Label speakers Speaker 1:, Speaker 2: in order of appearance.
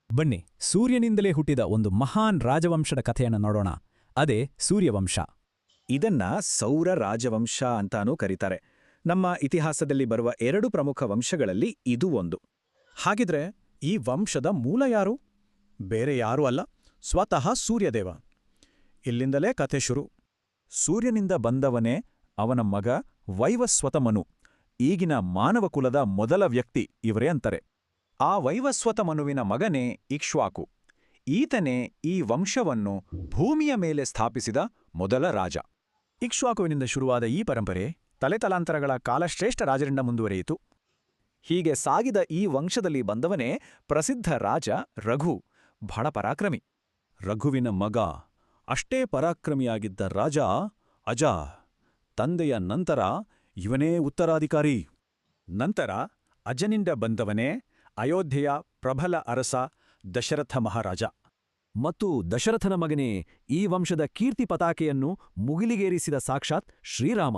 Speaker 1: ಬನ್ನಿ, ಸೂರ್ಯನಿಂದಲೇ ಹುಟ್ಟಿದ ಒಂದು ಮಹಾನ್ ರಾಜವಂಶದ ಕಥೆಯನ್ನು ನೋಡೋಣ. ಅದೇ ಸೂರ್ಯವಂಶ.
Speaker 2: ಇದನ್ನ ಸೌರ ರಾಜವಂಶ ಅಂತಾನೂ ಕರೀತಾರೆ. ನಮ್ಮ ಇತಿಹಾಸದಲ್ಲಿ ಬರುವ 2 ಪ್ರಮುಖ ವಂಶಗಳಲ್ಲಿ ಇದು ಒಂದು.
Speaker 3: ಹಾಗಿದ್ರೆ ಈ ವಂಶದ ಮೂಲ ಯಾರು? ಬೇರೆ ಯಾರೂ ಅಲ್ಲ, ಸ್ವತಃ ಸೂರ್ಯದೇವ. ಇಲ್ಲಿಂದಲೇ ಕಥೆ ಶುರು.
Speaker 4: ಸೂರ್ಯನಿಂದ ಬಂದವನೇ ಅವನ ಮಗ ವೈವಸ್ವತ ಮನು. ಈಗಿನ ಮಾನವಕುಲದ ಮೊದಲ ವ್ಯಕ್ತಿ ಇವರೇ ಅಂತಾರೆ. ಆ ವೈವಸ್ವತ ಮನುವಿನ ಮಗನೇ ಇಕ್ಷ್ವಾಕು. ಈತನೇ ಈ ವಂಶವನ್ನು ಭೂಮಿಯ ಮೇಲೆ ಸ್ಥಾಪಿಸಿದ ಮೊದಲ ರಾಜ.
Speaker 3: ಇಕ್ಷ್ವಾಕುವಿನಿಂದ ಶುರುವಾದ ಈ ಪರಂಪರೆ ತಲೆತಲಾಂತರಗಳ ಕಾಲಶ್ರೇಷ್ಠ ರಾಜರಿಂದ ಮುಂದುವರಿಯಿತು.
Speaker 4: ಹೀಗೆ ಸಾಗಿದ ಈ ವಂಶದಲ್ಲಿ ಬಂದವನೇ ಪ್ರಸಿದ್ಧ ರಾಜ ರಘು, ಬಹಳ ಪರಾಕ್ರಮಿ. ರಘುವಿನ ಮಗ, ಅಷ್ಟೇ ಪರಾಕ್ರಮಿಯಾಗಿದ್ದ ರಾಜ ಅಜ. ತಂದೆಯ ನಂತರ ಇವನೇ ಉತ್ತರಾಧಿಕಾರಿ.
Speaker 3: ನಂತರ ಅಜನಿಂದ ಬಂದವನೇ ಅಯೋಧ್ಯೆಯ ಪ್ರಬಲ ಅರಸ ದಶರಥ ಮಹಾರಾಜ.
Speaker 1: ಮತ್ತು ದಶರಥನ ಮಗನೇ ಈ ವಂಶದ ಕೀರ್ತಿ ಪತಾಕೆಯನ್ನು ಮುಗಿಲಿಗೇರಿಸಿದ ಸಾಕ್ಷಾತ್ ಶ್ರೀರಾಮ.